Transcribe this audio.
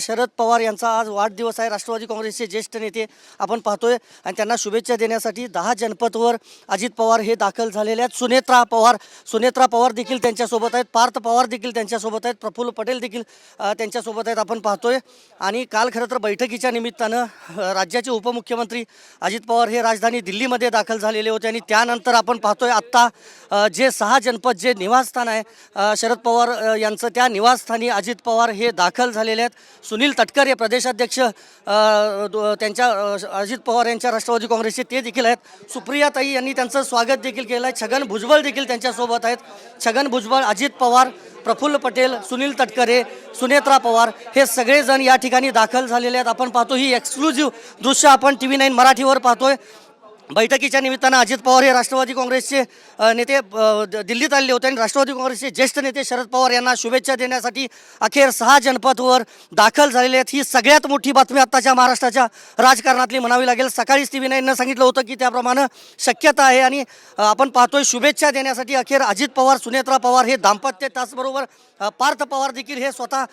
शरद पवार यांचा आज वाढदिवस आहे। राष्ट्रवादी काँग्रेसचे ज्येष्ठ नेते आपण पाहतोय आणि त्यांना शुभेच्छा देण्यासाठी 10 जनपथवर अजित पवार हे दाखल झालेले आहेत। सुनेत्रा पवार देखील त्यांच्यासोबत आहेत, पार्थ पवार देखील त्यांच्यासोबत आहेत, प्रफुल्ल पटेल देखील त्यांच्यासोबत आहेत आपण पाहतोय। आणि काल खरं तर बैठकीच्या निमित्तानं राज्याचे उपमुख्यमंत्री अजित पवार हे राजधानी दिल्लीमध्ये दाखल झालेले होते आणि त्यानंतर आपण पाहतोय आत्ता जे 6 जनपद जे निवासस्थान आहे शरद पवार यांचं, त्या निवासस्थानी अजित पवार हे दाखल झालेले आहेत। सुनील तटकरे प्रदेशाध्यक्ष त्यांच्या अजित पवार यांच्या राष्ट्रवादी काँग्रेसचे ते देखील आहेत। सुप्रियाताई यांनी त्यांचं स्वागत देखील केलं आहे। छगन भुजबळ देखील त्यांच्यासोबत आहेत। छगन भुजबळ, अजित पवार, प्रफुल्ल पटेल, सुनील तटकरे, सुनेत्रा पवार हे सगळेजण या ठिकाणी दाखल झालेले आहेत। आपण पाहतो ही एक्सक्लुझिव्ह दृश्य आपण TV9 मराठीवर पाहतोय। बैठकीच्या निमित्तानं अजित पवार हे राष्ट्रवादी काँग्रेसचे नेते दिल्लीत आलेले होते आणि राष्ट्रवादी काँग्रेसचे ज्येष्ठ नेते शरद पवार यांना शुभेच्छा देण्यासाठी अखेर 6 जनपथवर दाखल झालेले आहेत। ही सगळ्यात मोठी बातमी आत्ताच्या महाराष्ट्राच्या राजकारणातली म्हणावी लागेल। सकाळीच TV9नं सांगितलं होतं की त्याप्रमाणे शक्यता आहे आणि आपण पाहतोय शुभेच्छा देण्यासाठी अखेर अजित पवार, सुनेत्रा पवार हे दाम्पत्य, त्याचबरोबर पार्थ पवार देखील हे स्वतः